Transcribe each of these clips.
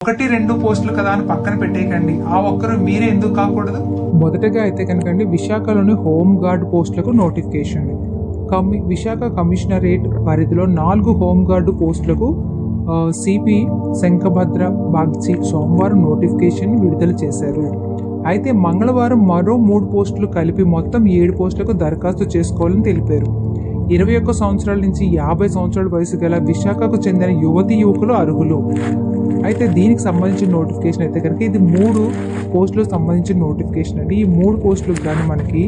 ఒకటి రెండు పోస్టులు కదా అని పక్కన పెట్టేయకండి. ఆ ఒక్కరు మీరే ఎందుకు కాకూడదు? మొదటగా అయితే కనుకండి విశాఖలోని హోమ్ గార్డ్ పోస్టులకు నోటిఫికేషన్. విశాఖ కమిషనరేట్ పరిధిలో 4 హోమ్ గార్డు పోస్టులకు సిపి శంఖభద్ర బాగ్చి సోమవారం నోటిఫికేషన్ విడుదల చేశారు. అయితే మంగళవారం మరో 3 పోస్టులు కలిపి మొత్తం 7 పోస్టులకు దరఖాస్తు చేసుకోవాలని తెలిపారు. 21 సంవత్సరాల నుంచి 50 సంవత్సరాల వయసు గల విశాఖకు చెందిన యువతి యువకులు అర్హులు. అయితే దీనికి సంబంధించిన నోటిఫికేషన్ అయితే కనుక ఇది 3 పోస్టులకు సంబంధించిన నోటిఫికేషన్ అండి. ఈ 3 పోస్టులకు కానీ మనకి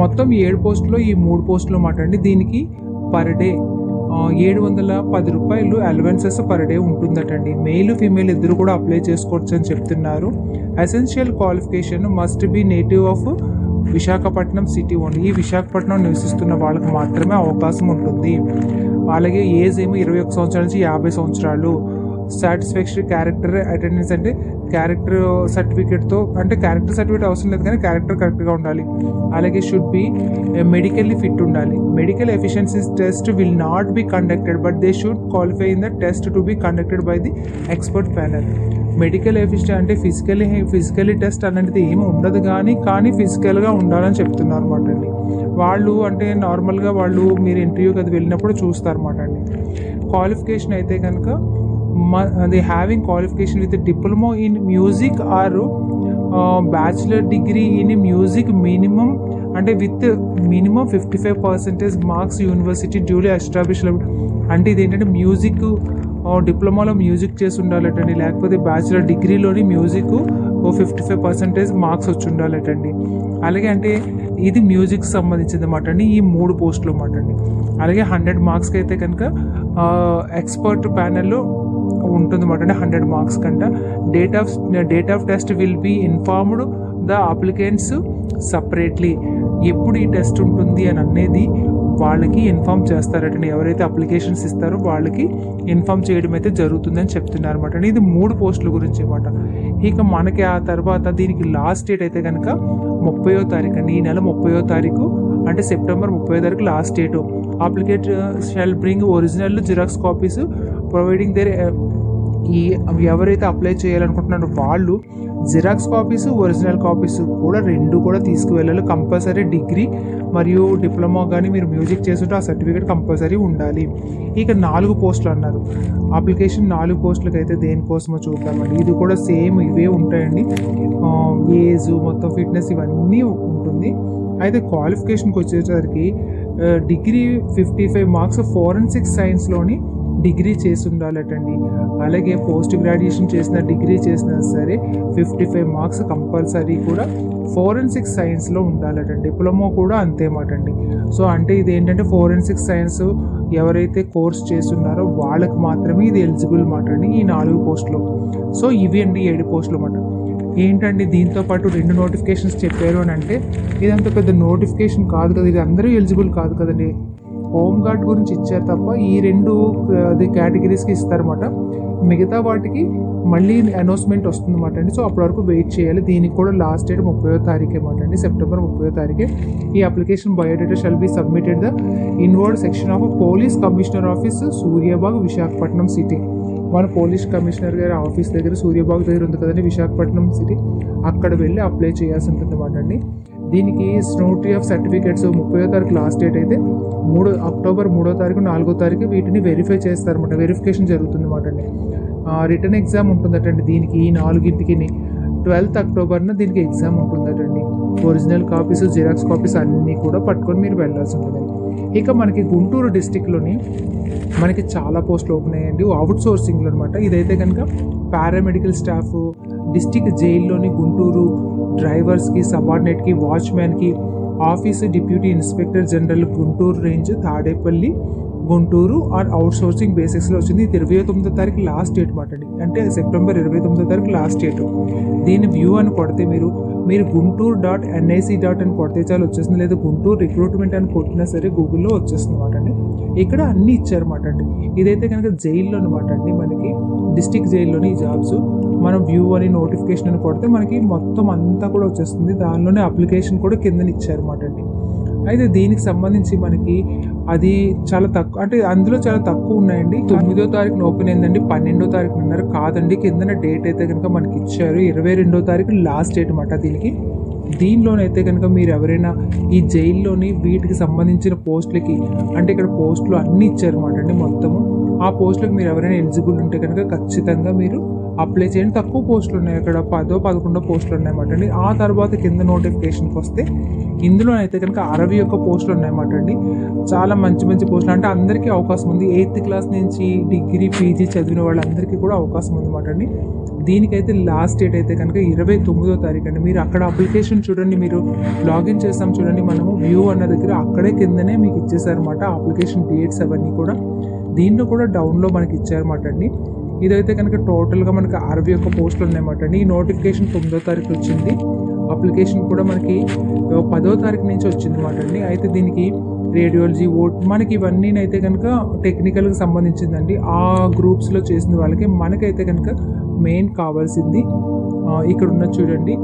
మొత్తం 7 పోస్టులు, ఈ 3 పోస్టులు మాట అండి. దీనికి పర్ డే 710 రూపాయలు అలవెన్సెస్ పర్ డే ఉంటుందటండి. మెయిల్ ఫీమేల్ ఇద్దరు కూడా అప్లై చేసుకోవచ్చు అని చెప్తున్నారు. Essential qualification must be native of Visakhapatnam city only. ఈ విశాఖపట్నం నివసిస్తున్న వాళ్ళకి మాత్రమే అవకాశం ఉంటుంది. అలాగే ఏజ్ ఏమో 21 సంవత్సరాల నుంచి 50 సంవత్సరాలు. సాటిస్ఫాక్టరీ క్యారెక్టర్ అటెండెన్స్ అంటే క్యారెక్టర్ సర్టిఫికేట్తో, అంటే క్యారెక్టర్ సర్టిఫికేట్ అవసరం లేదు కానీ క్యారెక్టర్ కరెక్ట్గా ఉండాలి. అలాగే షుడ్ బి మెడికల్లీ ఫిట్ ఉండాలి. Medical efficiency test will not be conducted but they should qualify in the test to be conducted by the expert panel. Medical efficiency అంటే physically test అనేది ఏమి ఉండదు కానీ ఫిజికల్గా ఉండాలని చెప్తున్నారు అనమాట అండి. వాళ్ళు అంటే నార్మల్గా వాళ్ళు మీరు ఇంటర్వ్యూకి అది వెళ్ళినప్పుడు చూస్తారు అనమాట అండి. క్వాలిఫికేషన్ అయితే కనుక అది having qualification with diploma in music or bachelor degree in music minimum అంటే with minimum 55% marks university duly established. అంటే ఇదేంటంటే మ్యూజిక్ డిప్లొమాలో మ్యూజిక్ చేసి ఉండాలటండి, లేకపోతే బ్యాచిలర్ డిగ్రీలోని మ్యూజిక్ 55% మార్క్స్ వచ్చి ఉండాలటండి. అలాగే అంటే ఇది మ్యూజిక్ సంబంధించింది అన్నమాట అండి, ఈ 3 పోస్టులు అన్నమాట అండి. అలాగే 100 మార్క్స్కి అయితే కనుక ఎక్స్పర్ట్ ప్యానెల్లో ఉంటుందన్నమాట అండి. 100 మార్క్స్ కంట date of test will be informed the applicants separately. ఎప్పుడు ఈ టెస్ట్ ఉంటుంది అని అనేది వాళ్ళకి ఇన్ఫార్మ్ చేస్తారటండి. ఎవరైతే అప్లికేషన్స్ ఇస్తారో వాళ్ళకి ఇన్ఫార్మ్ చేయడం అయితే జరుగుతుందని చెప్తున్నారు అనమాట అండి. ఇది 3 పోస్టుల గురించి అనమాట. ఇక మనకి ఆ తర్వాత దీనికి లాస్ట్ డేట్ అయితే కనుక 30వ తారీఖు అండి. ఈ నెల 30వ తారీఖు అంటే సెప్టెంబర్ 30వ తారీఖు last date. Applicant shall bring original xerox copies providing there. ఎవరైతే అప్లై చేయాలనుకుంటున్నారో వాళ్ళు జిరాక్స్ కాపీస్, ఒరిజినల్ కాపీస్ కూడా 2 కూడా తీసుకువెళ్ళాలి. కంపల్సరీ డిగ్రీ మరియు డిప్లొమా కానీ మీరు మ్యూజిక్ చేస్తుంటే ఆ సర్టిఫికేట్ కంపల్సరీ ఉండాలి. ఇక 4 పోస్టులు అన్నారు. అప్లికేషన్ 4 పోస్టులకి అయితే దేనికోసమో చూద్దామండి. ఇది కూడా సేమ్ ఇవే ఉంటాయండి. ఏజ్ మొత్తం ఫిట్నెస్ ఇవన్నీ ఉంటుంది. అయితే క్వాలిఫికేషన్కి వచ్చేసరికి డిగ్రీ 55 మార్క్స్ ఫోరెన్సిక్ సైన్స్లోని డిగ్రీ చేసి ఉండాలటండి. అలాగే పోస్ట్ గ్రాడ్యుయేషన్ చేసిన డిగ్రీ చేసినా సరే 55 మార్క్స్ కంపల్సరీ కూడా ఫోరెన్సిక్ సైన్స్లో ఉండాలటండి. డిప్లొమా కూడా అంతేమాట అండి. సో అంటే ఇది ఏంటంటే ఫోరెన్సిక్ సైన్స్ ఎవరైతే కోర్స్ చేస్తున్నారో వాళ్ళకి మాత్రమే ఇది ఎలిజిబుల్ మాట అండి, ఈ 4 పోస్టులు. సో ఇవి అండి 7 పోస్టులు అన్నమాట. ఏంటండి దీంతో పాటు 2 నోటిఫికేషన్స్ చెప్పారు అని అంటే ఇదంత పెద్ద నోటిఫికేషన్ కాదు కదా, ఇది అందరూ ఎలిజిబుల్ కాదు కదండి. హోమ్ గార్డ్ గురించి ఇచ్చారు తప్ప ఈ 2 కేటగిరీస్కి ఇస్తారన్నమాట. మిగతా వాటికి మళ్ళీ అనౌన్స్మెంట్ వస్తుందన్నమాట అండి. సో అప్పటి వరకు వెయిట్ చేయాలి. దీనికి కూడా లాస్ట్ డేట్ 30వ తారీఖు అన్నమాట అండి, సెప్టెంబర్ 30వ తారీఖే. ఈ application biodata shall be submitted the inward section of police commissioner office Suryabagh Visakhapatnam city. మన పోలీస్ కమిషనర్ గారి ఆఫీస్ దగ్గర సూర్యాబాగ్ దగ్గర ఉంది కదండి విశాఖపట్నం సిటీ, అక్కడ వెళ్ళి అప్లై చేయాల్సి ఉంటుంది అన్నమాట అండి. దీనికి స్నోట్రీ ఆఫ్ సర్టిఫికేట్స్ 30వ తారీఖు లాస్ట్ డేట్ అయితే అక్టోబర్ 3వ తారీఖు 4వ తారీఖు వీటిని వెరిఫై చేస్తారన్నమాట. వెరిఫికేషన్ జరుగుతుంది అన్నమాట అండి. రిటర్న్ ఎగ్జామ్ ఉంటుందటండి దీనికి. ఈ 4కి 12th అక్టోబర్న దీనికి ఎగ్జామ్ ఉంటుందటండి. ఒరిజినల్ కాపీస్, జిరాక్స్ కాపీస్ అన్నీ కూడా పట్టుకొని మీరు వెళ్ళాల్సి ఉంటుందండి. ఇక మనకి గుంటూరు డిస్టిక్లోని మనకి చాలా పోస్టులు ఓపెన్ అయ్యాయండి అవుట్ సోర్సింగ్లో అనమాట. ఇదైతే కనుక పారామెడికల్ స్టాఫ్, డిస్టిక్ జైల్లోని గుంటూరు డ్రైవర్స్కి, సబార్డినేట్కి, వాచ్మ్యాన్కి, office deputy inspector general Guntur range Tadepalli Guntur or outsourcing బేసిక్స్లో వచ్చింది. ఇది 29వ తారీఖు లాస్ట్ డేట్ మాట అండి, అంటే సెప్టెంబర్ 29వ తారీఖు లాస్ట్ డేట్. దీన్ని వ్యూ అని కొడితే మీరు gunturu.nic.in అని కొడితే చాలా వచ్చేస్తుంది, లేదా గుంటూరు రిక్రూట్మెంట్ అని కొట్టినా సరే గూగుల్లో వచ్చేస్తుంది అనమాట అండి. ఇక్కడ అన్నీ ఇచ్చారన్నమాట అండి. ఇదైతే కనుక జైల్లో అనమాట అండి, మనకి డిస్టిక్ జైల్లోని ఈ జాబ్స్. మనం వ్యూ అని నోటిఫికేషన్ అని కొడితే మనకి మొత్తం అంతా కూడా వచ్చేస్తుంది. దానిలోనే అప్లికేషన్ కూడా కిందని ఇచ్చారన్నమాట అండి. అయితే దీనికి సంబంధించి మనకి అది చాలా తక్కువ, అంటే అందులో చాలా తక్కువ ఉన్నాయండి. 9వ తారీఖున ఓపెన్ అయిందండి, 12వ తారీఖున ఉన్నారు కాదండి. కిందన డేట్ అయితే కనుక మనకి ఇచ్చారు 22వ తారీఖు లాస్ట్ డేట్ అనమాట దీనికి. దీనిలోనైతే కనుక మీరు ఎవరైనా ఈ జైల్లోని వీటికి సంబంధించిన పోస్టులకి, అంటే ఇక్కడ పోస్టులు అన్నీ ఇచ్చారన్నమాట అండి మొత్తము. ఆ పోస్టులకు మీరు ఎవరైనా ఎలిజిబుల్ ఉంటే కనుక ఖచ్చితంగా మీరు అప్లై చేయండి. తక్కువ పోస్టులు ఉన్నాయి, అక్కడ 10-11 పోస్టులు ఉన్నాయన్నమాట అండి. ఆ తర్వాత కింద నోటిఫికేషన్కి వస్తే ఇందులో అయితే కనుక 61 పోస్టులు ఉన్నాయన్నమాట అండి. చాలా మంచి మంచి పోస్టులు, అంటే అందరికీ అవకాశం ఉంది. 8th క్లాస్ నుంచి డిగ్రీ పీజీ చదివిన వాళ్ళందరికీ కూడా అవకాశం ఉందన్నమాట అండి. దీనికైతే లాస్ట్ డేట్ అయితే కనుక 29వ తారీఖు అండి. మీరు అక్కడ అప్లికేషన్ చూడండి, మీరు లాగిన్ చేస్తాం చూడండి, మనము వ్యూ అన్న దగ్గర అక్కడే కిందనే మీకు ఇచ్చేసారన్నమాట అప్లికేషన్ డేట్స్ అవన్నీ కూడా. దీంట్లో కూడా డౌన్లో మనకి ఇచ్చారన్నమాట అండి. ఇదైతే కనుక టోటల్గా మనకి 61 పోస్టులు ఉన్నాయన్నమాట అండి. ఈ నోటిఫికేషన్ 9వ తారీఖు వచ్చింది, అప్లికేషన్ కూడా మనకి 10వ తారీఖు నుంచి వచ్చింది అన్నమాట అండి. అయితే దీనికి రేడియాలజీ మనకి ఇవన్నీ అయితే కనుక టెక్నికల్కి సంబంధించిందండి. ఆ గ్రూప్స్లో చేసిన వాళ్ళకి మనకైతే కనుక మెయిన్ కావాల్సింది ఇక్కడ ఉన్న చూడండి,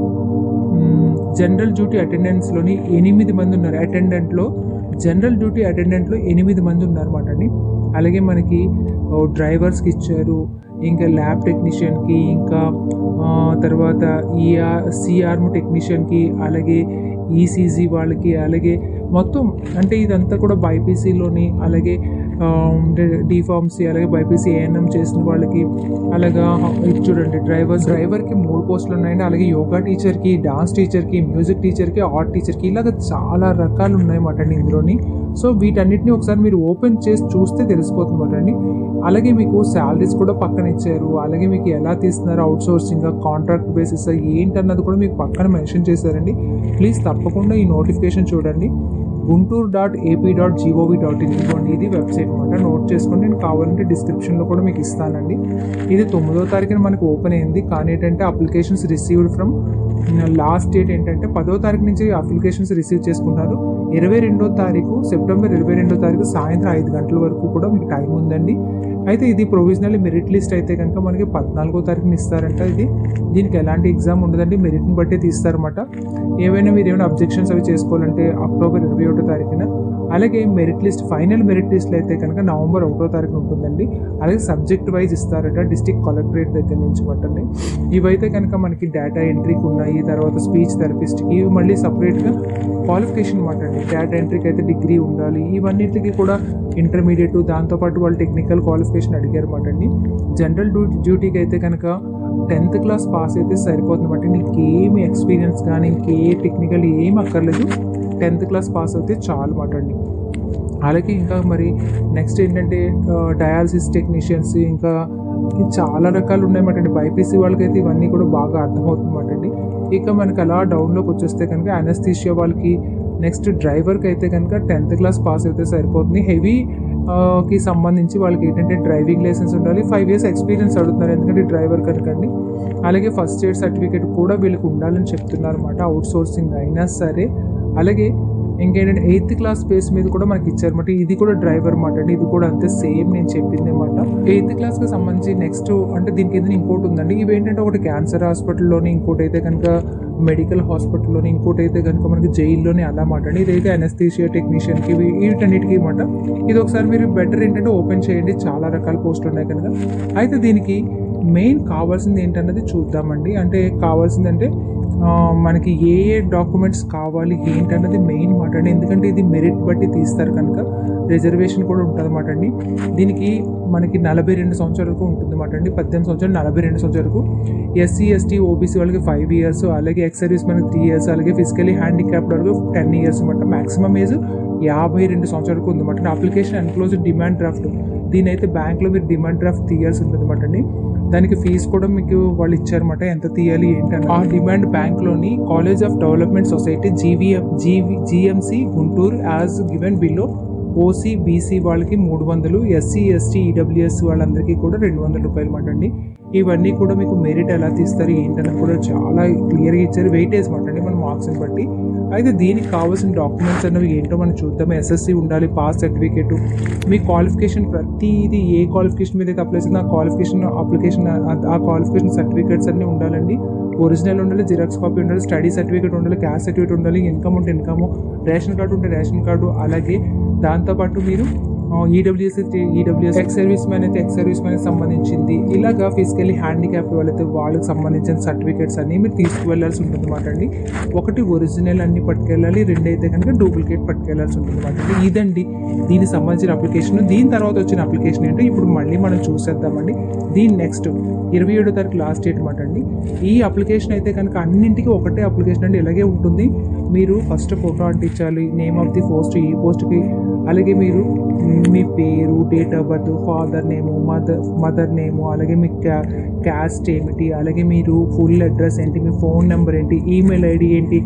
జనరల్ డ్యూటీ అటెండెన్స్లోని 8 మంది ఉన్నారు. జనరల్ డ్యూటీ అటెండెంట్లో 8 మంది ఉన్నారన్నమాట అండి. అలాగే మనకి డ్రైవర్స్కి ఇచ్చారు, ఇంకా ల్యాబ్ టెక్నీషియన్కి, ఇంకా తర్వాత సిఆర్మ్ టెక్నీషియన్కి, అలాగే ఈసీజీ వాళ్ళకి, అలాగే మొత్తం అంటే ఇదంతా కూడా బైపీసీలోని, అలాగే డిఫార్మసీ, అలాగే బైపీసీ ఏఎన్ఎం చేసిన వాళ్ళకి, అలాగా ఇది చూడండి డ్రైవర్కి 3 పోస్టులు ఉన్నాయండి. అలాగే యోగా టీచర్కి, డాన్స్ టీచర్కి, మ్యూజిక్ టీచర్కి, ఆర్ట్ టీచర్కి, ఇలాగ చాలా రకాలు ఉన్నాయన్నమాట అండి ఇందులోని. సో వీటన్నిటిని ఒకసారి మీరు ఓపెన్ చేసి చూస్తే తెలిసిపోతుందన్నమాట అండి. అలాగే మీకు శాలరీస్ కూడా పక్కన ఇచ్చారు, అలాగే మీకు ఎలా తీస్తున్నారు, అవుట్ సోర్సింగ్, కాంట్రాక్ట్ బేసిస్ ఏంటన్నది కూడా మీకు పక్కన మెన్షన్ చేశారండి. ప్లీజ్ తప్పకుండా ఈ నోటిఫికేషన్ చూడండి. guntur.ap.gov.in ఇదిగోండి, ఇది వెబ్సైట్ అనమాట. నోట్ చేసుకోండి, నేను కావాలంటే డిస్క్రిప్షన్లో కూడా మీకు ఇస్తానండి. ఇది 9వ తారీఖున మనకు ఓపెన్ అయింది, కానీ ఏంటంటే applications received from last date ఏంటంటే 10వ తారీఖు నుంచి అప్లికేషన్స్ రిసీవ్ చేసుకున్నారు. 22వ తారీఖు సెప్టెంబర్ 22వ తారీఖు సాయంత్రం 5 గంటల వరకు కూడా మీకు టైం ఉందండి. అయితే ఇది ప్రొవిజనల్ మెరిట్ లిస్ట్ అయితే కనుక మనకి 14వ తారీఖున ఇస్తారంట. దీనికి ఎలాంటి ఎగ్జామ్ ఉండదండి, మెరిట్ని బట్టి తీస్తారన్నమాట. ఏమైనా మీరు ఏమైనా అబ్జెక్షన్స్ అవి చేసుకోవాలంటే అక్టోబర్ 21వ తారీఖున, అలాగే మెరిట్ లిస్ట్ ఫైనల్ మెరిట్ లిస్ట్లో అయితే కనుక నవంబర్ 1వ తారీఖున ఉంటుందండి. అలాగే సబ్జెక్ట్ వైజ్ ఇస్తారట డిస్ట్రిక్ట్ కలెక్టరేట్ దగ్గర నుంచి మటండి. ఇవైతే కనుక మనకి డేటా ఎంట్రీకి ఉన్నాయి, తర్వాత స్పీచ్ థెరపిస్ట్కి, ఇవి మళ్ళీ సపరేట్గా క్వాలిఫికేషన్ అనమాట అండి. డేటా ఎంట్రీకి అయితే డిగ్రీ ఉండాలి, ఇవన్నిటికి కూడా ఇంటర్మీడియట్, దాంతోపాటు వాళ్ళు టెక్నికల్ క్వాలిఫికేషన్ అడిగారు అనమాట అండి. జనరల్ డ్యూటీకి అయితే కనుక 10th క్లాస్ పాస్ అయితే సరిపోతుంది బట్టి, నీకేమి ఎక్స్పీరియన్స్ కానీ ఇంకే టెక్నికల్ ఏమి అక్కర్లేదు, 10th క్లాస్ పాస్ అయితే చాలు మాట అండి. అలాగే ఇంకా మరి నెక్స్ట్ ఏంటంటే డయాలసిస్ టెక్నీషియన్స్, ఇంకా చాలా రకాలు ఉన్నాయన్నమాట అండి. బైపీసీ వాళ్ళకైతే ఇవన్నీ కూడా బాగా అర్థమవుతుందన్నమాట అండి. ఇక మనకి అలా డౌన్లోకి వచ్చేస్తే కనుక అనస్థీషియా వాళ్ళకి, నెక్స్ట్ డ్రైవర్కి అయితే కనుక 10th క్లాస్ పాస్ అయితే సరిపోతుంది. హెవీకి సంబంధించి వాళ్ళకి ఏంటంటే డ్రైవింగ్ లైసెన్స్ ఉండాలి, 5 years ఎక్స్పీరియన్స్ అడుగుతున్నారు ఎందుకంటే డ్రైవర్ కనుకండి. అలాగే ఫస్ట్ ఎయిడ్ సర్టిఫికేట్ కూడా వీళ్ళకి ఉండాలని చెప్తున్నారు అన్నమాట, అవుట్ సోర్సింగ్ అయినా సరే. అలాగే ఇంకేంటంటే 8th క్లాస్ బేస్ మీద కూడా మనకి ఇచ్చారన్నమాట. ఇది కూడా డ్రైవర్ అన్నమాట అండి, ఇది కూడా అంతే సేమ్ నేను చెప్పింది అనమాట. 8th క్లాస్కి సంబంధించి నెక్స్ట్ అంటే దీనికి ఏదైనా ఇంకోటి ఉందండి. ఇవి ఏంటంటే ఒకటి క్యాన్సర్ హాస్పిటల్లోని, ఇంకోటి అయితే కనుక మెడికల్ హాస్పిటల్లోని, ఇంకోటి అయితే కనుక మనకి జైల్లోని అలా మాట అండి. ఇదైతే అనస్థీషియా టెక్నీషియన్కి, వీటన్నిటికీ అనమాట. ఇది ఒకసారి మీరు బెటర్ ఏంటంటే ఓపెన్ చేయండి, చాలా రకాల పోస్టులు ఉన్నాయి కనుక. అయితే దీనికి మెయిన్ కావాల్సింది ఏంటన్నది చూద్దామండి. అంటే కావాల్సిందంటే మనకి ఏ డాక్యుమెంట్స్ కావాలి ఏంటన్నది మెయిన్ మాట అండి. ఎందుకంటే ఇది మెరిట్ బట్టి తీస్తారు కనుక రిజర్వేషన్ కూడా ఉంటుంది అన్నమాట అండి. దీనికి మనకి 42 సంవత్సరాల వరకు ఉంటుంది అన్నమాట అండి. 18 సంవత్సరాలు 42 సంవత్సరాల వరకు. ఎస్సీ ఎస్టీ ఓబీసీ వాళ్ళకి 5 years, అలాగే ఎక్స్ సర్వీస్ మనకి 3 years, అలాగే ఫిజికలీ హ్యాండిక్యాప్డ్ వరకు 10 years అనమాట. మ్యాక్సిమం ఏజ్ 52 సంవత్సరాల వరకు ఉందన్నమాట. అప్లికేషన్ ఎన్క్లోజ్డ్ డిమాండ్ డ్రాఫ్ట్, దీని అయితే బ్యాంక్లో మీరు డిమాండ్ డ్రాఫ్ట్ తీయాల్సి ఉంటుంది అనమాట అండి. దానికి ఫీజు కూడా మీకు వాళ్ళు ఇచ్చారన్నమాట, ఎంత తీయాలి ఏంటంటే. ఆ డిమాండ్ బ్యాంక్లోని college of development society GMC Guntur as given below, OC BC వాళ్ళకి 300, ఎస్సీ ఎస్టీ ఈడబ్ల్యూఎస్ వాళ్ళందరికీ కూడా 200 రూపాయలు మాట అండి. ఇవన్నీ కూడా మీకు మెరిట్ ఎలా తీస్తారు ఏంటని కూడా చాలా క్లియర్గా ఇచ్చారు. వెయిటేజ్ మాట అండి మన మార్క్స్ని బట్టి. అయితే దీనికి కావాల్సిన డాక్యుమెంట్స్ అనేవి ఏంటో మనం చూద్దాం. ఎస్ఎస్సి ఉండాలి, పాస్ సర్టిఫికేట్, మీ క్వాలిఫికేషన్ ప్రతిదీ ఏ క్వాలిఫికేషన్ మీద అయితే అప్లై చేసిందో ఆ క్వాలిఫికేషన్ సర్టిఫికేట్స్ అన్నీ ఉండాలండి. ఒరిజినల్ ఉండాలి, జిరాక్స్ కాపీ ఉండాలి, స్టడీ సర్టిఫికేట్ ఉండాలి, క్యాస్ట్ సర్టిఫికేట్ ఉండాలి, ఇన్కమ్ ఉంటే ఇన్కమ్, రేషన్ కార్డు ఉంటే రేషన్ కార్డు, అలాగే దాంతోపాటు మీరు ఈడబ్ల్యూఎస్ ఎక్స్ సర్వీస్ మ్యాన్ అయితే ఎక్స్ సర్వీస్ మ్యాన్కి సంబంధించింది, ఇలాగా ఫిజికల్లీ హ్యాండిక్యాప్ వాళ్ళైతే వాళ్ళకి సంబంధించిన సర్టిఫికేట్స్ అన్ని మీరు తీసుకువెళ్లాల్సి ఉంటుంది అన్నమాట అండి. ఒకటి ఒరిజినల్ అన్ని పట్టుకెళ్ళాలి, రెండైతే కనుక డూప్లికేట్ పట్టుకెళ్లాల్సి ఉంటుంది అన్నమాట అండి. ఇదండి దీనికి సంబంధించిన అప్లికేషన్. దీని తర్వాత వచ్చిన అప్లికేషన్ ఏంటో ఇప్పుడు మళ్ళీ మనం చూసేద్దామండి. దీని నెక్స్ట్ 27వ తారీఖు లాస్ట్ డేట్ అన్నమాట అండి. ఈ అప్లికేషన్ అయితే కనుక అన్నింటికి ఒకటే అప్లికేషన్ అండి, ఇలాగే ఉంటుంది. మీరు ఫస్ట్ ఫోటో అంటించాలి, నేమ్ ఆఫ్ ది పోస్ట్, ఈ పోస్ట్కి, అలాగే మీరు మీ పేరు, date of birth, father name, mother name, అలాగే మీ క్యాస్ట్ ఏమిటి, అలాగే మీరు ఫుల్ అడ్రస్ ఏంటి, మీ ఫోన్ నెంబర్ ఏంటి, ఈమెయిల్ ఐడి ఏంటి,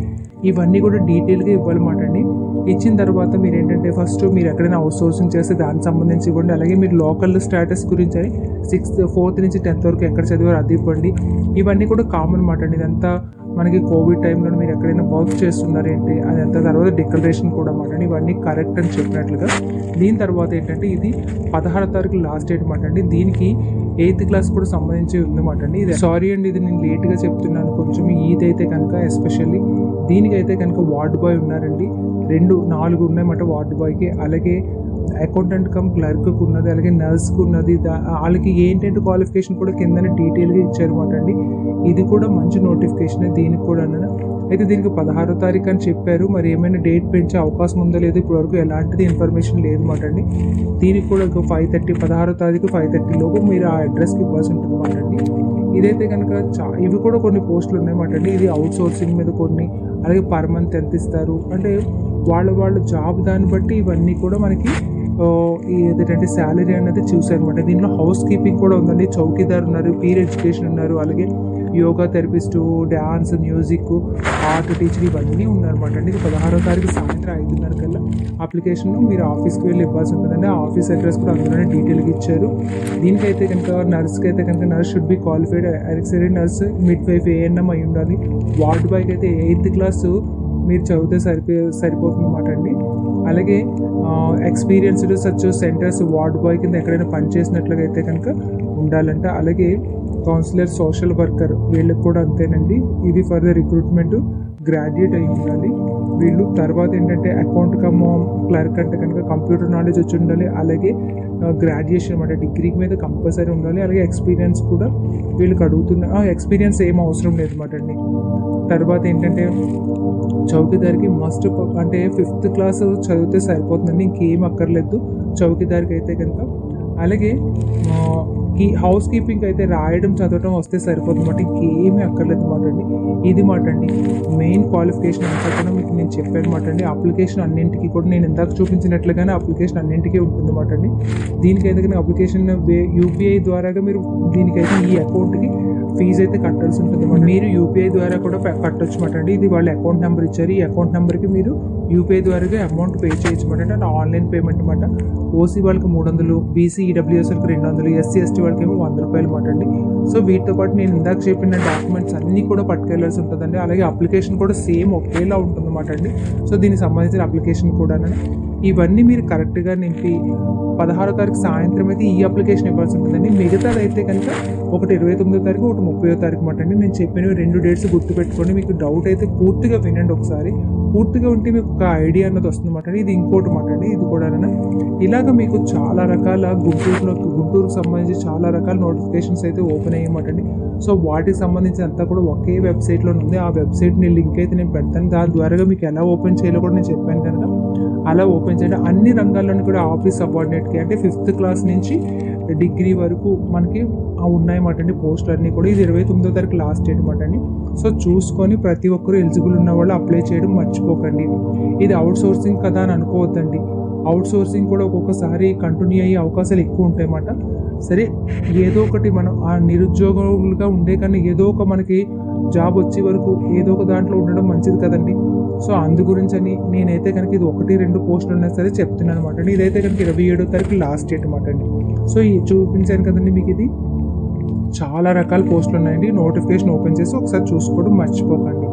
ఇవన్నీ కూడా డీటెయిల్గా ఇవ్వాలన్నమాట అండి. ఇచ్చిన తర్వాత మీరు ఏంటంటే ఫస్ట్ మీరు ఎక్కడైనా అవుట్ సోర్సింగ్ చేస్తే దానికి సంబంధించి ఇవ్వండి. అలాగే మీరు లోకల్ స్టేటస్ గురించి అని 4th నుంచి 10th వరకు ఎక్కడ చదివారు అది ఇవ్వండి. ఇవన్నీ కూడా కామన్ అన్నమాట అండి. ఇదంతా మనకి కోవిడ్ టైంలో మీరు ఎక్కడైనా వర్క్ చేస్తున్నారేంటి అదంతా, తర్వాత డిక్లరేషన్ కూడా అన్నమాట అండి. ఇవన్నీ కరెక్ట్ అని చెప్పినట్లుగా. దీని తర్వాత ఏంటంటే ఇది 16వ తారీఖు లాస్ట్ డేట్ అన్నమాట అండి. దీనికి 8th క్లాస్ కూడా సంబంధించి ఉందన్నమాట అండి. ఇది సారీ అండి, ఇది నేను లేట్గా చెప్తున్నాను కొంచెం. అయితే కనుక ఎస్పెషల్లీ దీనికైతే కనుక వార్డ్ బాయ్ ఉన్నారండి, 4 ఉన్నాయన్నమాట వార్డ్ బాయ్కి. అలాగే అకౌంటెంట్ కమ్ క్లర్క్కి ఉన్నది, అలాగే నర్స్కి ఉన్నది. వాళ్ళకి ఏంటంటే క్వాలిఫికేషన్ కూడా కిందనే డీటెయిల్గా ఇచ్చారన్నమాట అండి. ఇది కూడా మంచి నోటిఫికేషన్ దీనికి కూడా అన్న. అయితే దీనికి 16వ తారీఖు అని చెప్పారు, మరి ఏమైనా డేట్ పెంచే అవకాశం ఉందో లేదో ఇప్పటివరకు ఎలాంటిది ఇన్ఫర్మేషన్ లేదన్నమాట అండి. దీనికి కూడా 16వ తారీఖు 5:30 లోపు మీరు ఆ అడ్రస్కి ఇవ్వాల్సి ఉంటుంది అన్నమాట అండి. ఇదైతే కనుక ఇవి కూడా కొన్ని పోస్టులు ఉన్నాయన్నమాట అండి. ఇది అవుట్ సోర్సింగ్ మీద కొన్ని, అలాగే పర్ మంత్ ఎంత ఇస్తారు అంటే వాళ్ళ జాబ్ దాన్ని బట్టి ఇవన్నీ కూడా మనకి ఏదంటే శాలరీ అనేది చూసారనమాట. దీనిలో హౌస్ కీపింగ్ కూడా ఉందండి, చౌకీదార్ ఉన్నారు, పీర్ ఎడ్యుకేషన్ ఉన్నారు, అలాగే yoga therapist, dance, music, art teacher ఇవన్నీ ఉన్నారన్నమాట అండి. ఇది 16వ తారీఖు సాయంత్రం 5:30 కల్లా అప్లికేషన్ మీరు ఆఫీస్కి వెళ్ళి ఇవ్వాల్సి ఉంటుందండి. ఆ ఆఫీస్ అడ్రస్ కూడా అందులోనే డీటెయిల్గా ఇచ్చారు. దీనికైతే కనుక నర్స్కి అయితే కనుక nurse should be qualified excellent nurse, mid wife ANM అయి ఉండాలి. వార్డ్ బాయ్కి అయితే 8th క్లాసు మీరు చదివితే సరిపోతుంది అన్నమాట అండి. అలాగే experienced such centres ward boy కింద ఎక్కడైనా పనిచేసినట్లుగా అయితే కనుక ఉండాలంట. అలాగే కౌన్సిలర్, సోషల్ వర్కర్ వీళ్ళకి కూడా అంతేనండి. ఇది ఫర్ ద రిక్రూట్మెంట్ గ్రాడ్యుయేట్ అయి ఉండాలి వీళ్ళు. తర్వాత ఏంటంటే అకౌంట్ కమ్ క్లర్క్ అంటే కనుక కంప్యూటర్ నాలెడ్జ్ వచ్చి ఉండాలి, అలాగే గ్రాడ్యుయేషన్ అన్నమాట, డిగ్రీ మీద కంపల్సరీ ఉండాలి. అలాగే ఎక్స్పీరియన్స్ కూడా వీళ్ళకి ఎక్స్పీరియన్స్ ఏం అవసరం లేదు అన్నమాట అండి. తర్వాత ఏంటంటే చౌకీదారికి మస్ట్ అంటే 5th క్లాస్ చదివితే సరిపోతుందండి, ఇంకేం అక్కర్లేదు చౌకీదారికి అయితే కనుక. అలాగే హౌస్ కీపింగ్ అయితే రాయడం చదవడం వస్తే సరిపోతుంది అన్నమాట, ఇంకేమీ అక్కర్లేదు అన్నమాట అండి. ఇది మాట అండి మెయిన్ క్వాలిఫికేషన్ అంతా కూడా మీకు నేను చెప్పాను అన్నమాట అండి. అప్లికేషన్ అన్నింటికి కూడా నేను ఇందాక చూపించినట్లుగానే అప్లికేషన్ అన్నింటికీ ఉంటుంది అన్నమాట అండి. దీనికైతే కానీ అప్లికేషన్ యూపీఐ ద్వారాగా మీరు దీనికైతే ఈ అకౌంట్కి ఫీజు అయితే కట్టాల్సి ఉంటుంది అన్నమాట. మీరు యూపీఐ ద్వారా కూడా కట్టొచ్చు అన్నమాట అండి. ఇది వాళ్ళ అకౌంట్ నెంబర్ ఇచ్చారు, ఈ అకౌంట్ నెంబర్కి మీరు యూపీఐ ద్వారా అమౌంట్ పే చేయొచ్చు అన్నమాట. అంటే ఆన్లైన్ పేమెంట్ అన్నమాట. ఓసీ వాళ్ళకి 300, బీసీ ఈడబ్ల్యూఎస్ వాళ్ళకి 200, ఎస్సీ ఎస్టీ వాళ్ళకి ఏమో 100 రూపాయలు అన్నమాట అండి. సో వీటితో పాటు నేను ఇందాక చెప్పిన డాక్యుమెంట్స్ అన్నీ కూడా పట్టుకెళ్లాల్సి ఉంటుందండి. అలాగే అప్లికేషన్ కూడా సేమ్ ఒకేలా ఉంటుంది అన్నమాట అండి. సో దీనికి సంబంధించిన అప్లికేషన్ కూడా ఇవన్నీ మీరు కరెక్ట్గా నింపి 16వ తారీఖు సాయంత్రం అయితే ఈ అప్లికేషన్ ఇవ్వాల్సి ఉంటుందండి. మిగతాది అయితే కనుక ఒకటి 29వ తారీఖు, ఒకటి 30వ తారీఖు అన్నమాట అండి. నేను చెప్పినవి 2 డేట్స్ గుర్తుపెట్టుకోండి. మీకు డౌట్ అయితే పూర్తిగా వినండి ఒకసారి, పూర్తిగా ఉంటే మీకు ఒక ఐడియా అన్నది వస్తుంది అన్నమాట. ఇది ఇంకోటి మాట అండి, ఇది కూడా ఇలాగ మీకు చాలా రకాల గుంటూరుకు సంబంధించి చాలా రకాల నోటిఫికేషన్స్ అయితే ఓపెన్ అయ్యామాట అండి. సో వాటికి సంబంధించి అంతా కూడా ఒకే వెబ్సైట్లో ఉంది. ఆ వెబ్సైట్ని లింక్ అయితే నేను పెడతాను, దాని ద్వారా మీకు ఎలా ఓపెన్ చేయాలో కూడా నేను చెప్పాను కనుక అలా ఓపెన్ చేయండి. అన్ని రంగాల్లోనూ కూడా ఆఫీస్ సబార్డినేట్కి అంటే 5th క్లాస్ నుంచి డిగ్రీ వరకు మనకి ఉన్నాయన్నమాట అండి పోస్టులు అన్నీ కూడా. ఇది 29వ తారీఖు లాస్ట్ డేట్ అన్నమాట అండి. సో చూసుకొని ప్రతి ఒక్కరు ఎలిజిబుల్ ఉన్న వాళ్ళు అప్లై చేయడం మర్చిపోకండి. ఇది అవుట్ సోర్సింగ్ కదా అని అనుకోవద్దండి. అవుట్ సోర్సింగ్ కూడా ఒక్కొక్కసారి కంటిన్యూ అయ్యే అవకాశాలు ఎక్కువ ఉంటాయి అన్నమాట. సరే ఏదో ఒకటి మనం ఆ నిరుద్యోగులుగా ఉండే కానీ ఏదో ఒక మనకి జాబ్ వచ్చే వరకు ఏదో ఒక దాంట్లో ఉండడం మంచిది కదండి. సో అందు గురించి అని నేనైతే కనుక ఇది 1-2 పోస్టులు ఉన్నా సరే చెప్తున్నాను అనమాట అండి. ఇదైతే కనుక 27వ తారీఖు లాస్ట్ డేట్ అనమాట అండి. సో ఈ చూపించాను కదండి మీకు ఇది. చాలా రకాల పోస్టులు ఉన్నాయండి. నోటిఫికేషన్ ఓపెన్ చేసి ఒకసారి చూసుకోవడం మర్చిపోకండి.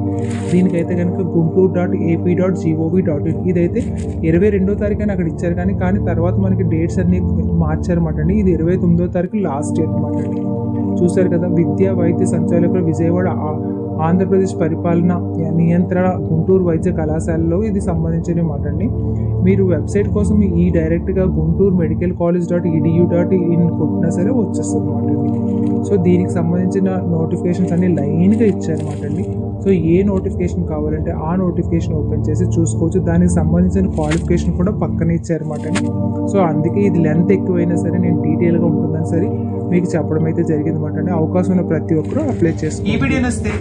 దీనికైతే కనుక gunturu.ap.gov.in ఇదైతే 22వ తారీఖున అక్కడ ఇచ్చారు, కానీ తర్వాత మనకి డేట్స్ అన్ని మార్చారన్నమాట అండి. ఇది 29వ తారీఖు లాస్ట్ డేట్ అనమాట అండి. చూసారు కదా, విద్యా వైద్య సంచాలకులు విజయవాడ ఆంధ్రప్రదేశ్ పరిపాలన నియంత్రణ గుంటూరు వైద్య కళాశాలలో ఇది సంబంధించిన మాట అండి. మీరు వెబ్సైట్ కోసం ఈ డైరెక్ట్గా గుంటూరు మెడికల్ కాలేజ్.edu.in కొట్టినా సరే వచ్చేస్తుంది అనమాట అండి. సో దీనికి సంబంధించిన నోటిఫికేషన్స్ అన్ని లైన్గా ఇచ్చారన్నమాట అండి. సో ఏ నోటిఫికేషన్ కావాలంటే ఆ నోటిఫికేషన్ ఓపెన్ చేసి చూసుకోవచ్చు. దానికి సంబంధించిన క్వాలిఫికేషన్ కూడా పక్కనే ఇచ్చారన్నమాట అండి. సో అందుకే ఇది లెంత్ ఎక్కువైనా సరే నేను డీటెయిల్గా ఉంటుందని సరే మీకు చెప్పడం అయితే జరిగింది అనమాట అండి. అవకాశం ఉన్న ప్రతి ఒక్కరూ అప్లై చేసుకోండి. ఈ వీడియో నచ్చితే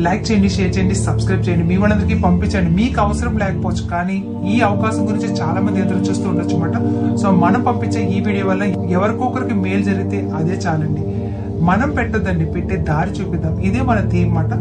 లైక్ చేయండి, షేర్ చేయండి, సబ్స్క్రైబ్ చేయండి, మీ వాళ్ళందరికీ పంపించండి. మీకు అవసరం లేకపోవచ్చు కానీ ఈ అవకాశం గురించి చాలా మంది ఎదురు చూస్తూ ఉండొచ్చు అన్నమాట. సో మనం పంపించే ఈ వీడియో వల్ల ఎవరికొకరికి మేలు జరిగితే అదే చాలండి. మనం పెట్టొద్దండి, పెట్టే దారి చూపిద్దాం. ఇదే మన థీమ్ అన్నమాట.